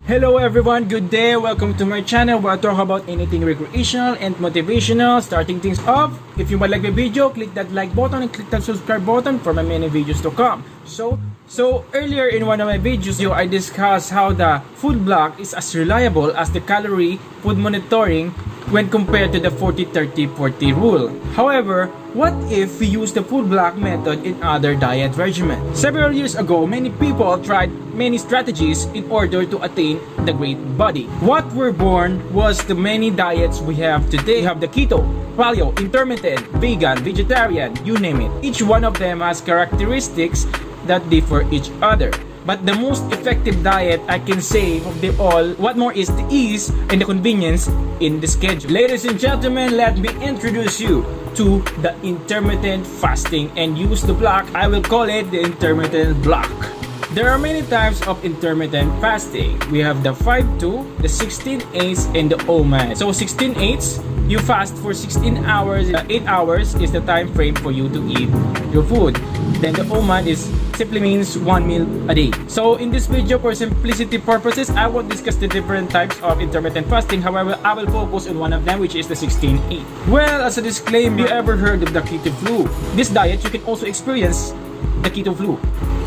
Hello everyone, good day. Welcome to my channel where I talk about anything recreational and motivational. Starting things off, if you might like the video, click that like button and click that subscribe button for my many videos to come. So earlier in one of my videos, I discussed how the food block is as reliable as the calorie food monitoring when compared to the 40-30-40 rule. However, what if we use the food block method in other diet regimens? Several years ago, many people tried many strategies in order to attain the great body. What were born was the many diets we have today. We have the keto, paleo, intermittent, vegan, vegetarian, you name it. Each one of them has characteristics that differ each other. But the most effective diet I can say of them all, what more is the ease and the convenience in the schedule. Ladies and gentlemen, let me introduce you to the intermittent fasting and use the block. I will call it the intermittent block. There are many types of intermittent fasting. We have the 5-2, the 16-8, and the OMAD. So 16-8, you fast for 16 hours. 8 hours is the time frame for you to eat your food. Then the OMAD is simply means 1 meal a day. So in this video, for simplicity purposes, I won't discuss the different types of intermittent fasting. However, I will focus on one of them, which is the 16-8. Well, as a disclaimer, have you ever heard of the keto flu? This diet, you can also experience the keto flu.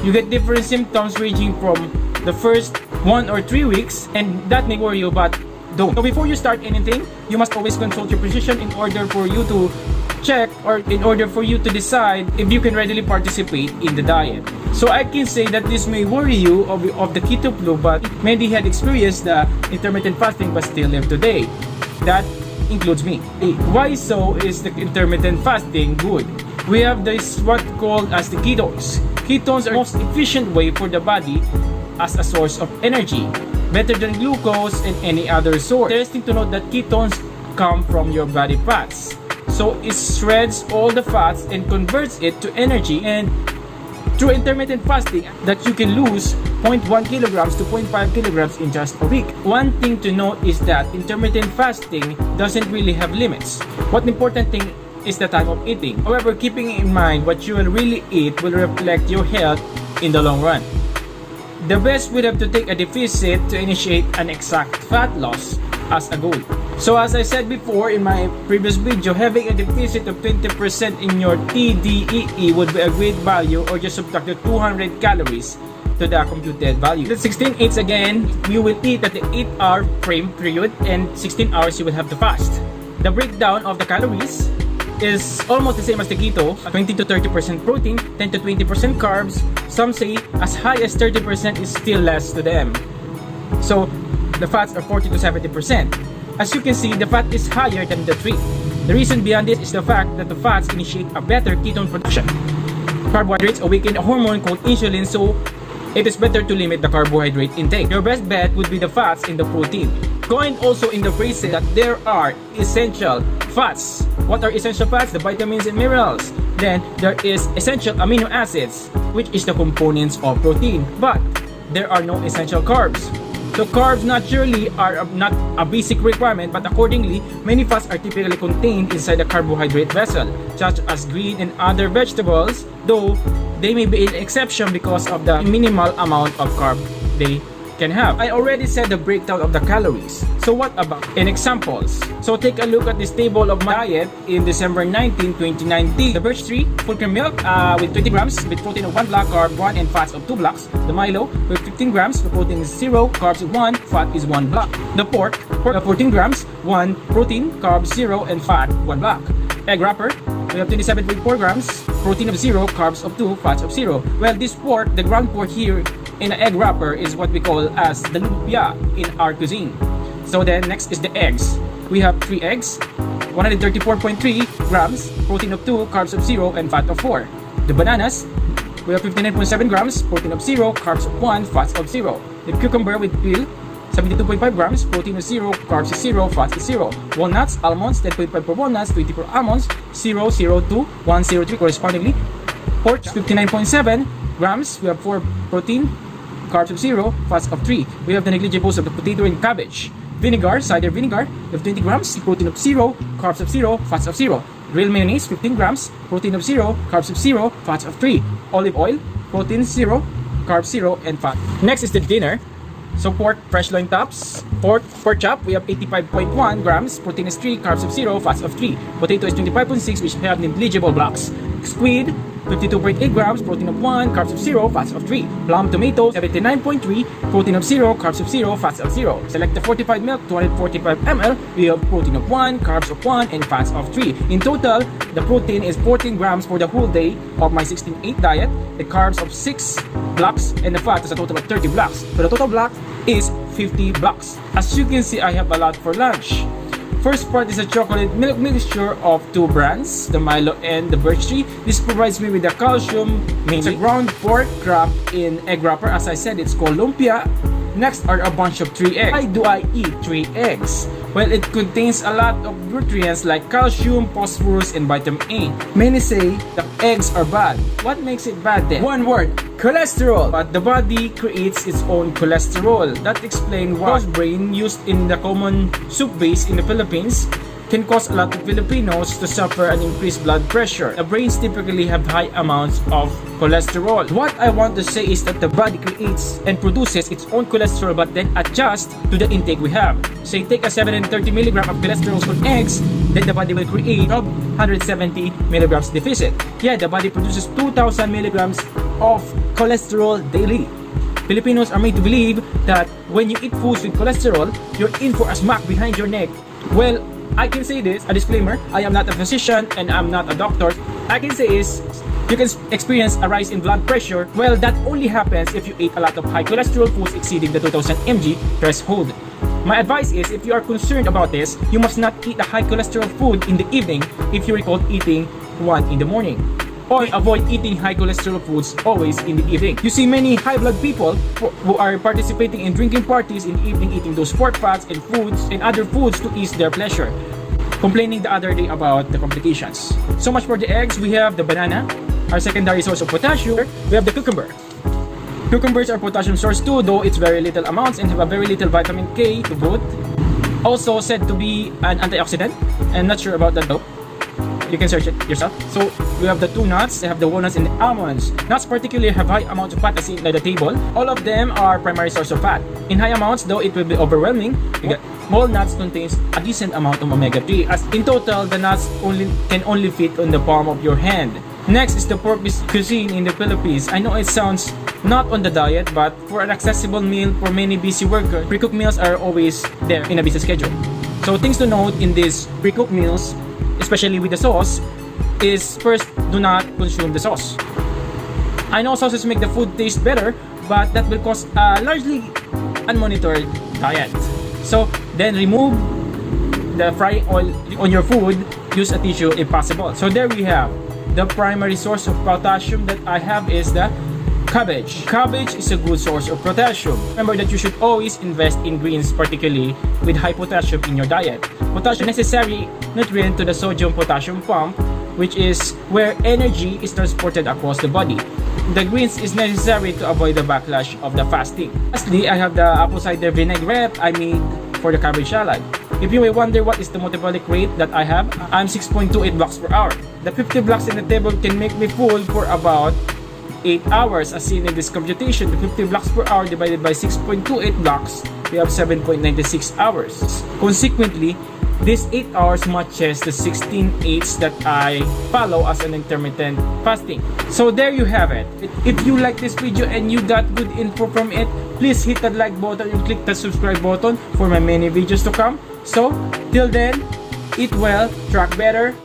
You get different symptoms ranging from the first 1 or 3 weeks, and that may worry you, but don't. So before you start anything, you must always consult your physician in order for you to check or in order for you to decide if you can readily participate in the diet. So I can say that this may worry you of the keto flu, but many had experienced the intermittent fasting but still live today. That includes me. Why so is the intermittent fasting good? We have this what called as the ketones. Ketones are the most efficient way for the body as a source of energy, better than glucose and any other source. Interesting to note that ketones come from your body fats. So it shreds all the fats and converts it to energy, and through intermittent fasting that you can lose 0.1 kilograms to 0.5 kilograms in just a week. One thing to note is that intermittent fasting doesn't really have limits. What important thing is the time of eating. However, keeping in mind what you will really eat will reflect your health in the long run. The best would have to take a deficit to initiate an exact fat loss as a goal. So as I said before in my previous video, having a deficit of 20% in your TDEE would be a great value, or just subtract the 200 calories to the computed value. The 16-8 again, you will eat at the 8-hour frame period, and 16 hours you will have to fast. The breakdown of the calories is almost the same as the keto, 20 to 30% protein, 10 to 20% carbs. Some say as high as 30% is still less to them. So the fats are 40 to 70%. As you can see, the fat is higher than the treat. The reason behind this is the fact that the fats initiate a better ketone production. Carbohydrates awaken a hormone called insulin, so it is better to limit the carbohydrate intake. Your best bet would be the fats in the protein. Going also in the phrase that there are essential fats. What are essential fats? The vitamins and minerals. Then there is essential amino acids, which is the components of protein. But there are no essential carbs. So carbs naturally are not a basic requirement, but accordingly, many fats are typically contained inside the carbohydrate vessel, such as green and other vegetables, though they may be an exception because of the minimal amount of carb they can have. I already said the breakdown of the calories. So what about in examples? So take a look at this table of my diet in December 19, 2019. The birch tree, full cream milk with 20 grams with protein of 1 block, carb 1, and fats of 2 blocks. The Milo with 15 grams, the protein is 0, carbs is 1, fat is 1 block. The pork 14 grams, 1 protein, carbs 0, and fat 1 block. Egg wrapper, we have 27.4 grams, protein of 0, carbs of 2, fats of 0. Well, this pork, the ground pork here in an egg wrapper is what we call as the lumpia in our cuisine. So then next is the eggs. We have 3 eggs, 134.3 grams, protein of 2, carbs of 0, and fat of 4. The bananas, we have 59.7 grams, protein of 0, carbs of 1, fats of 0. The cucumber with peel, 72.5 grams, protein of 0, carbs of 0, fats of 0. Walnuts, almonds, 10.5 per walnuts, 20 per almonds, 0, 0, 2, 1, 0, 3 correspondingly. Pork, 59.7 grams, we have 4 protein, carbs of 0, fats of 3. We have the negligibles of the potato and cabbage. Vinegar, cider vinegar, we have 20 grams, protein of 0, carbs of 0, fats of 0. Real mayonnaise, 15 grams, protein of 0, carbs of 0, fats of 3. Olive oil, protein 0, carbs 0, and fat. Next is the dinner. So pork, fresh loin tops. Pork chop, we have 85.1 grams. Protein is 3, carbs of 0, fats of 3. Potato is 25.6, which have negligible blocks. Squid, 52.8 grams, protein of 1, carbs of 0, fats of 3. Plum tomato, 79.3, protein of 0, carbs of 0, fats of 0. Select the fortified milk, 245 ml. We have protein of 1, carbs of 1, and fats of 3. In total, the protein is 14 grams for the whole day of my 16-8 diet. The carbs of 6 blocks, and the fat is a total of 30 blocks. So the total block is 50 blocks. As you can see, I have a lot for lunch. First part is a chocolate milk mixture of 2 brands, the Milo and the Birch Tree. This provides me with the calcium, mainly ground pork wrapped in egg wrapper. As I said, it's called lumpia. Next are a bunch of 3 eggs. Why do I eat 3 eggs? Well, it contains a lot of nutrients like calcium, phosphorus, and vitamin A. Many say that eggs are bad. What makes it bad then? One word: cholesterol. But the body creates its own cholesterol. That explains why brain used in the common soup base in the Philippines can cause a lot of Filipinos to suffer an increased blood pressure. The brains typically have high amounts of cholesterol. What I want to say is that the body creates and produces its own cholesterol but then adjusts to the intake we have. Say take a 730 mg of cholesterol from eggs, then the body will create 170 mg deficit. Yeah, the body produces 2000 mg of cholesterol daily. Filipinos are made to believe that when you eat foods with cholesterol, you're in for a smack behind your neck. Well, I can say this, a disclaimer, I am not a physician and I'm not a doctor. I can say is, you can experience a rise in blood pressure. Well, that only happens if you eat a lot of high cholesterol foods exceeding the 2000 mg threshold. My advice is, if you are concerned about this, you must not eat a high cholesterol food in the evening if you recall eating one in the morning. Or avoid eating high cholesterol foods always in the evening. You see many high blood people who are participating in drinking parties in the evening, eating those pork fats and foods and other foods to ease their pleasure, complaining the other day about the complications. So much for the eggs. We have the banana, our secondary source of potassium. We have the cucumber. Cucumbers are potassium source too, though it's very little amounts and have a very little vitamin K to boot. Also said to be an antioxidant. I'm not sure about that though. You can search it yourself. So we have the 2 nuts, they have the walnuts and the almonds. Nuts particularly have high amounts of fat as seen by the table. All of them are primary source of fat. In high amounts though, it will be overwhelming. Walnuts contains a decent amount of omega-3. As in total, the nuts can only fit on the palm of your hand. Next is the pork-based cuisine in the Philippines. I know it sounds not on the diet, but for an accessible meal for many busy workers, pre-cooked meals are always there in a busy schedule. So things to note in these pre-cooked meals, especially with the sauce, is first, do not consume the sauce. I know sauces make the food taste better, but that will cause a largely unmonitored diet. So then remove the frying oil on your food, use a tissue if possible. So there we have the primary source of potassium that I have is the cabbage. Cabbage is a good source of potassium. Remember that you should always invest in greens, particularly with high potassium in your diet. Potassium is a necessary nutrient to the sodium-potassium pump, which is where energy is transported across the body. The greens is necessary to avoid the backlash of the fasting. Lastly, I have the apple cider vinaigrette I made for the cabbage salad. If you may wonder what is the metabolic rate that I have, I'm 6.28 blocks per hour. The 50 blocks in the table can make me full for about 8 hours. As seen in this computation, the 50 blocks per hour divided by 6.28 blocks, we have 7.96 hours. Consequently, this 8 hours matches the 16/8 that I follow as an intermittent fasting. So there you have it. If you like this video and you got good info from it, please hit that like button and click the subscribe button for my many videos to come. So till then, eat well, track better.